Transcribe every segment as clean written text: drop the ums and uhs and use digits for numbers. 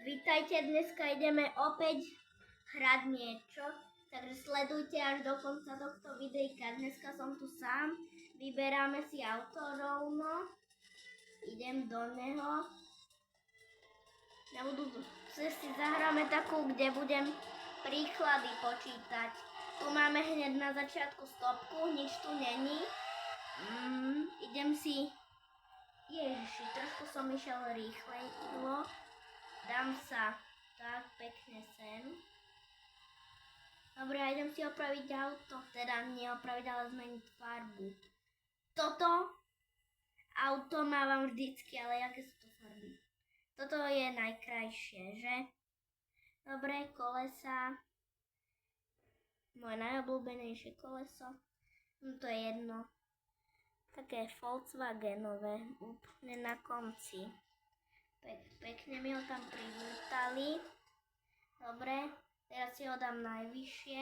Vítajte, dneska ideme opäť hrať niečo, takže sledujte až do konca tohto videjka. Dneska som tu sám, vyberáme si auto rovno, idem do neho. Si zahráme takú, kde budem príklady počítať. Tu máme hneď na začiatku stopku, nič tu není. Idem si... Ježiši, trošku som išiel rýchlo. Dám sa tak pekne sem. Dobre, idem si opraviť auto. Teda nie opraviť, ale zmeniť farbu. Toto auto mávam vždycky, ale aké sú to farby? Toto je najkrajšie, že? Dobre, kolesa. Moje najobľúbenejšie koleso. To je jedno. Také Volkswagenové, úplne na konci. Pekne mi ho tam privútali. Dobre, teraz si ho dám najvyššie.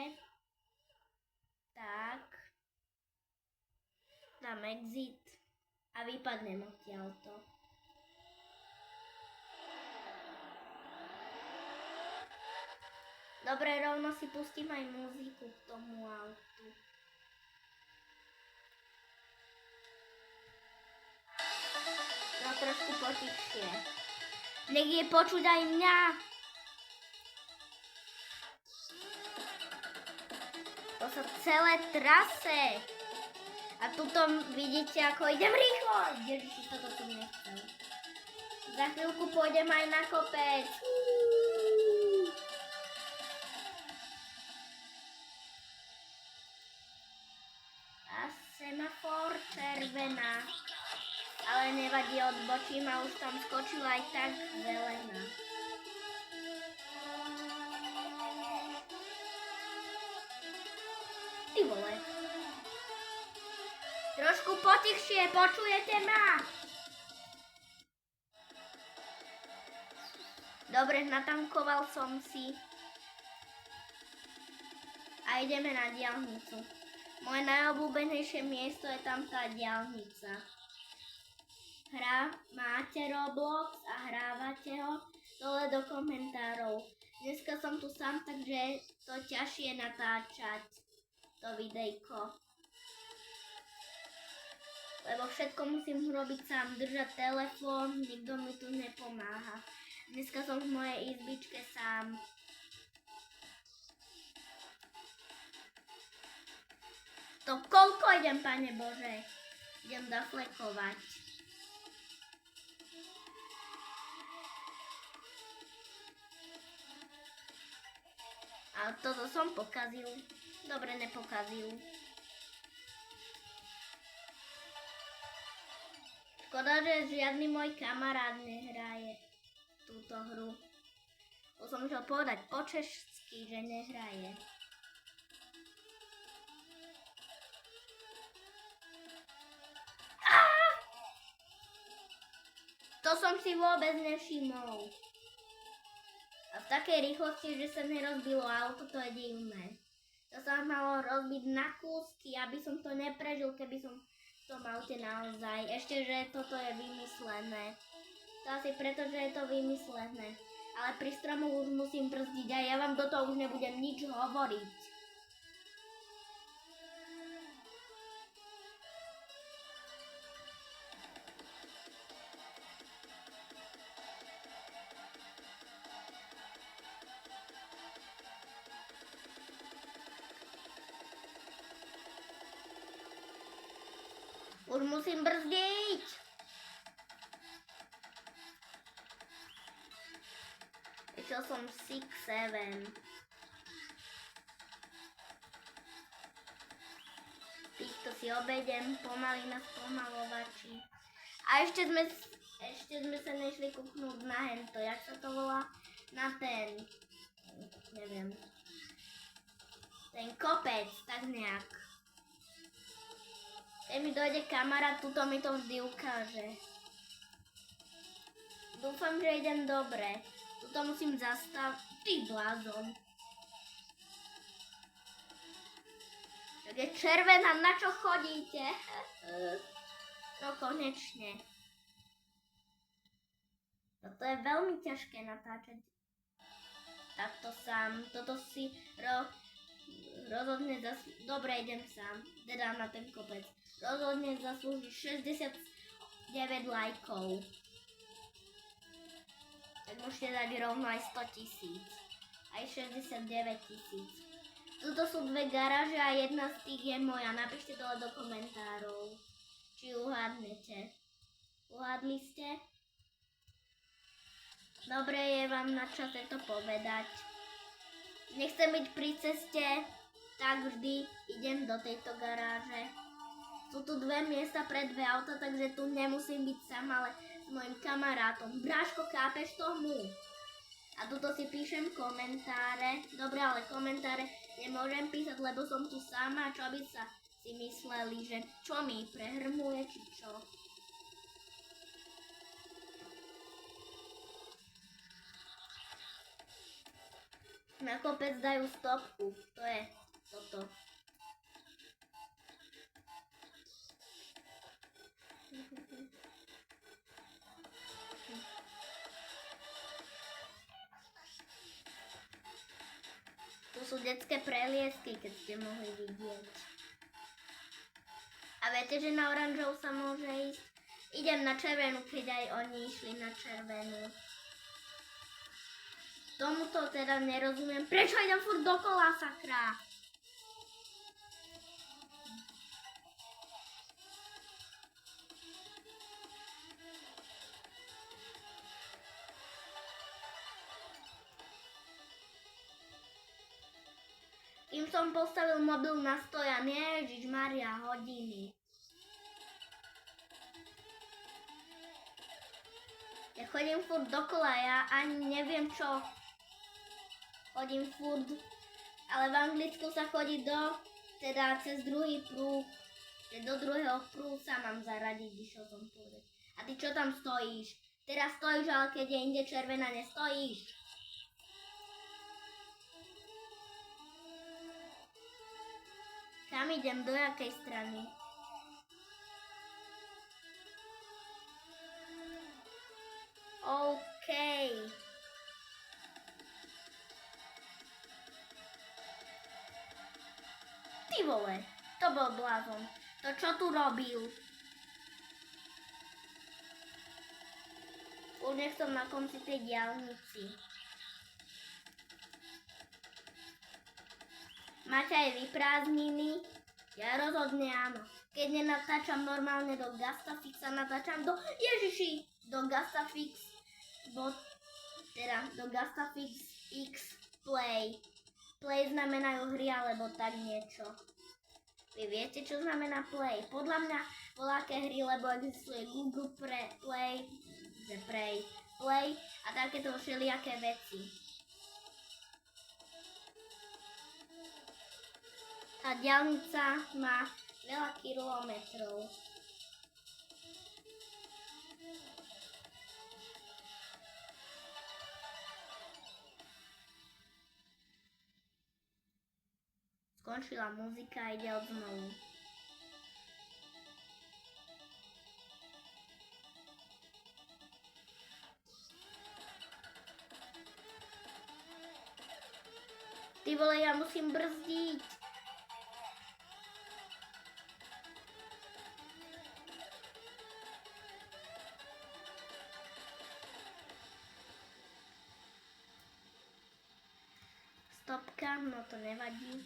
Tak. Dám exit a vypadnem odtiaľto. Dobre, rovno si pustím aj muziku k tomu autu. No trošku potichšie. Nech je počuť aj mňa. To sa celé trase. A tuto vidíte, ako idem rýchlo. Ježiši, toto som nechcel. Za chvíľku pôjdem aj na kopec. A semafor červená. Ale nevadí, odbočím a už tam skočila aj tak zelená. Ty vole. Trošku potichšie, počujete ma? Dobre, natankoval som si. A ideme na diaľnicu. Moje najobľúbenejšie miesto je tam tá diaľnica. Máte Roblox a hrávate ho, dole do komentárov. Dneska som tu sám, takže to ťažšie natáčať, to videjko. Lebo všetko musím robiť sám, držať telefón, nikto mi tu nepomáha. Dneska som v mojej izbičke sám. To koľko idem, Pane Bože? Idem daflekovať. A toto som pokazil. Dobre, nepokazil. Škoda, že žiadny môj kamarát nehraje túto hru. To som chcel povedať po česky, že nehraje. To som si vôbec nevšimol. A v takej rýchlosti, že sa nerozbilo auto, to je divné. To sa malo rozbiť na kúsky, aby som to neprežil, keby som v tom aute naozaj. Ešte, že toto je vymyslené. To asi preto, že je to vymyslené. Ale pri stromoch už musím brzdiť a ja vám do toho už nebudem nič hovoriť. Už musím brzdiť. Išiel som 6-7. Týchto si obejdem pomaly na spomalovači. A ešte sme sa nešli kúknúť na hento. Jak sa to volá? Na ten... Neviem. Ten kopec, tak nejak. Keď mi dojde kamarát, tuto mi to vždy ukáže. Dúfam, že idem dobre. Tuto musím zastaviť. Ty blázon. Tak je červená, na čo chodíte? No konečne. Toto je veľmi ťažké natáčať takto sám. Toto si rozhodne dobre, idem sám, teda na ten kopec. Rozhodne zaslúži 69 lajkov. Tak môžete dať rovno aj 100 000. Aj 69 000. Tuto sú dve garáže a jedna z tých je moja. Napíšte dole do komentárov, či uhádnete. Uhádli ste? Dobre, je vám na čase to povedať. Nechcem byť pri ceste, tak vždy idem do tejto garáže. Sú tu dve miesta pre dve auta, takže tu nemusím byť sám, ale s mojim kamarátom. Bráško, chápeš tomu? A tuto si píšem komentáre. Dobre, ale komentáre nemôžem písať, lebo som tu sama. Čo by sa si mysleli, že čo mi prehrmuje, či čo? Na kopec dajú stopku. To je toto. Tu sú detské preliesky, keď ste mohli vidieť. A viete, že na oranžov sa môže ísť? Idem na červenú, keď aj oni išli na červenú. Tomuto teda nerozumiem. Prečo idem furt dokola, sakra? Kým som postavil mobil na stojan, Ježišmaria, hodiny. Ja chodím furt dokola, ja ani neviem čo. Chodím furt, ale v Anglicku sa chodí teda cez druhý prúh, že do druhého prúhu sa mám zaradiť, išiel som povedať. A ty čo tam stojíš? Teraz stojíš, ale keď je inde červená, nestojíš. Kam idem? Do jakej strany? OK. Ty vole, to bol blázon. To čo tu robil? Už nech som na konci tej diaľnici. Máte aj vy prázdniny? Ja rozhodne áno. Keď nenatáčam normálne do Gastafixa, natáčam do Ježiši, do Gastafix, teda do Gastafix X Play. Play znamenajú hry alebo tak niečo. Vy viete, čo znamená Play? Podľa mňa voľaké hry, lebo existuje Google Play a takéto všelijaké veci. Tá diaľnica má veľa kilometrov. Skončila muzika a ide od znovu. Ty vole, ja musím brzdiť. Stopka, no to nevadí.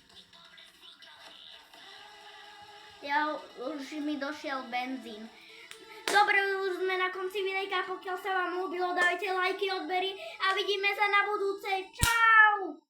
Už mi došiel benzín. Dobre, už sme na konci videjka, pokiaľ sa vám ľúbilo, dajte lajky, odbery a vidíme sa na budúce. Čau!